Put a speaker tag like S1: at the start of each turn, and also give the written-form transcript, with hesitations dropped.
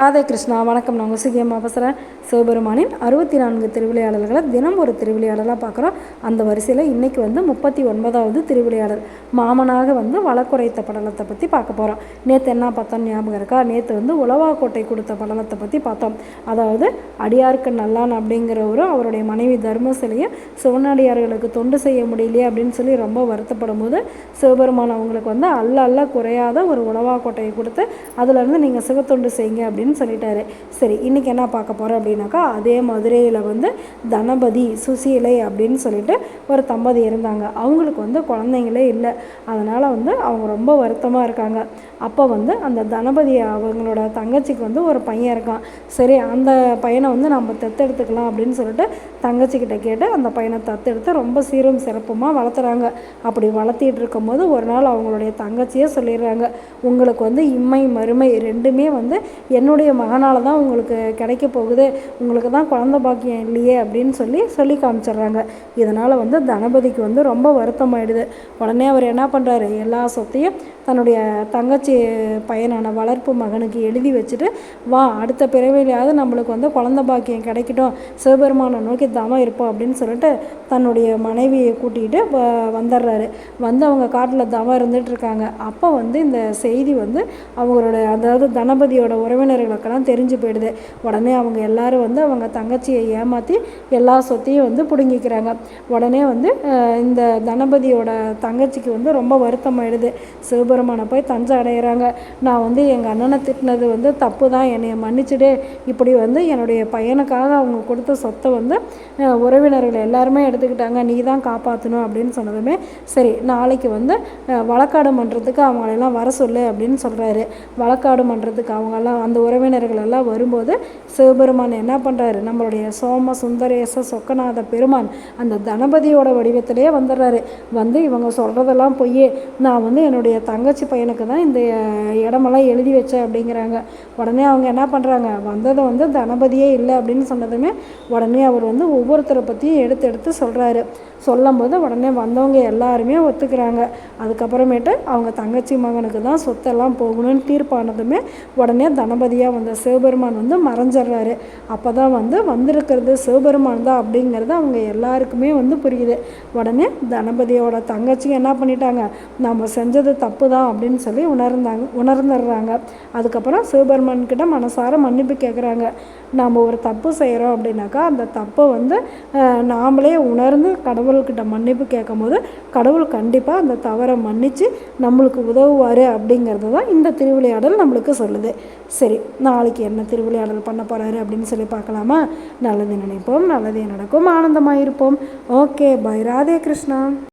S1: ராதே கிருஷ்ணா. வணக்கம். நான் சிகியம்மா பேசுகிறேன். சிவபெருமானின் 64 திருவிளையாடல்களை தினம் ஒரு திருவிளையாடலாக பார்க்குறோம். அந்த வரிசையில் இன்றைக்கி 39வது திருவிளையாடல் மாமனாக வழக்குரைத்த படலத்தை பற்றி பார்க்க போகிறோம். நேற்று என்ன பார்த்தோம் ஞாபகம் இருக்கா? நேற்று உலவாக்கோட்டை கொடுத்த படலத்தை பற்றி பார்த்தோம். அதாவது அடியாருக்கு நல்லான் அப்படிங்கிறவரு அவருடைய மனைவி தர்மசிலையும் சிவனடியார்களுக்கு தொண்டு செய்ய முடியலையே அப்படின்னு சொல்லி ரொம்ப வருத்தப்படும் போது சிவபெருமான் அவங்களுக்கு அல்ல குறையாத ஒரு உலவாக்கோட்டையை கொடுத்து அதிலேருந்து நீங்கள் சிவத்தொண்டு செய்யுங்க அப்படின்னு சொல்லிட்டாரு. சரி, இன்னைக்கு என்ன பார்க்க போறோம் அப்படின்னாக்கா, அதே மதுரையில் தனபதி சுசீலை அப்படின்னு சொல்லிட்டு ஒரு தம்பதி இருந்தாங்க. அவங்களுக்கு குழந்தைங்களே இல்லை. அதனால அவங்க ரொம்ப வருத்தமாக இருக்காங்க. அப்போ அந்த தனபதி அவங்களோட தங்கச்சிக்கு ஒரு பையன் இருக்கான். சரி, அந்த பையனை நம்ம தத்தெடுத்துக்கலாம் அப்படின்னு சொல்லிட்டு தங்கச்சிக்கிட்ட கேட்டு அந்த பையனை தத்தெடுத்து ரொம்ப சீரும் சிறப்புமாக வளர்த்துறாங்க. அப்படி வளர்த்திட்டு இருக்கும்போது ஒரு நாள் அவங்களுடைய தங்கச்சியே சொல்லிடுறாங்க, உங்களுக்கு இம்மை மறுமை ரெண்டுமே என்னுடைய மகனால் தான் உங்களுக்கு கிடைக்க போகுது, உங்களுக்கு தான் குழந்தை பாக்கியம் இல்லையே அப்படின்னு சொல்லி காமிச்சிடுறாங்க. இதனால் தனபதிக்கு ரொம்ப வருத்தமாயிடுது. உடனே அவர் என்ன பண்ணுறாரு, எல்லா சொத்தையும் தன்னுடைய தங்கச்சி பையனான வளர்ப்பு மகனுக்கு எழுதி வச்சுட்டு, வா அடுத்த பிறவிலையாவது நம்மளுக்கு குழந்தை பாக்கியம் கிடைக்கட்டும், சிவபெருமானை நோக்கி தவம் இருப்போம் அப்படின்னு சொல்லிட்டு தன்னுடைய மனைவியை கூட்டிகிட்டு வந்துடுறாரு. அவங்க காட்டில் தவம் இருந்துகிட்ருக்காங்க. அப்போ இந்த செய்தி அவங்களோட அதாவது தனபதியோட உறவினர்களுக்கெல்லாம் தெரிஞ்சு போயிடுது. உடனே அவங்க எல்லாரும் அவங்க தங்கச்சியை ஏமாற்றி எல்லா சொத்தையும் பிடுங்கிக்கிறாங்க. உடனே இந்த தனபதியோட தங்கச்சிக்கு ரொம்ப வருத்தமாயிடுது. சிவபெருமானை போய் தஞ்சை அடைகிறாங்க. நான் எங்கள் அண்ணனை திட்டினது தப்பு தான், என்னை மன்னிச்சுடு. இப்படி என்னுடைய பையனுக்காக அவங்க கொடுத்த சொத்தை உறவினர்கள் எல்லாருமே எடுத்துக்கிட்டாங்க, நீ தான் காப்பாற்றணும் அப்படின்னு சொன்னதுமே, சரி நாளைக்கு வழக்காடு மன்றத்துக்கு அவங்களெல்லாம் வர சொல்லு அப்படின்னு சொல்கிறாரு. வழக்காடு மன்றத்துக்கு அவங்கெல்லாம் அந்த உறவினர்கள் எல்லாம் வரும்போது சிவபெருமான் என்ன பண்ணுறாரு, நம்மளுடைய சோம சுந்தரேச சொக்கநாத பெருமான் அந்த தனபதியோட வடிவத்திலே வந்துடுறாரு. இவங்க சொல்கிறதெல்லாம் பொய்யே, நான் என்னுடைய தங்கச்சி பையனுக்கு தான் இந்த இடமெல்லாம் எழுதி வச்சேன் அப்படிங்கிறாங்க. உடனே அவங்க என்ன பண்ணுறாங்க, வந்தது தனபதியே இல்லை அப்படின்னு சொன்னதுமே உடனே அவர் ஒவ்வொருத்தரை பற்றியும் எடுத்து சொல்கிறாரு. சொல்லும்போது உடனே வந்தவங்க எல்லாருமே ஒத்துக்கிறாங்க. அதுக்கப்புறமேட்டு அவங்க தங்கச்சி மகனுக்கு தான் சொத்தெல்லாம் போகணும்னு தீர்ப்பானதுமே உடனே தனபதியாக சிவபெருமான் மறைஞ்சிட்றாரு. அப்போ தான் வந்திருக்கிறது சிவபெருமான் தான் அப்படிங்கிறது அவங்க எல்லாருக்குமே புரியுது. உடனே தனபதியோட தங்கச்சி என்ன பண்ணிட்டாங்க, நம்ம செஞ்சது தப்பு தான் அப்படின்னு சொல்லி உணர்ந்துடுறாங்க. அதுக்கப்புறம் சிவபெருமான் கிட்ட மனசார மன்னிப்பு கேட்குறாங்க. நாம் ஒரு தப்பு செய்கிறோம் அப்படின்னாக்கா அந்த தப்பை நாமளே உணர்ந்து கடவுள்கிட்ட மன்னிப்பு கேட்கும் போது கடவுள் கண்டிப்பாக அந்த தவறை மன்னித்து நம்மளுக்கு உதவுவார் அப்படிங்கிறது தான் இந்த திருவிளையாடல் நம்மளுக்கு சொல்லுது. சரி, நாளைக்கு என்ன திருவிளையாடல் பண்ண போகிறாரு அப்படின்னு சொல்லி பார்க்கலாமா? நல்லது நினைப்போம், நல்லதே நடக்கும், ஆனந்தமாக இருப்போம். Okay, bye. ராதே கிருஷ்ணா.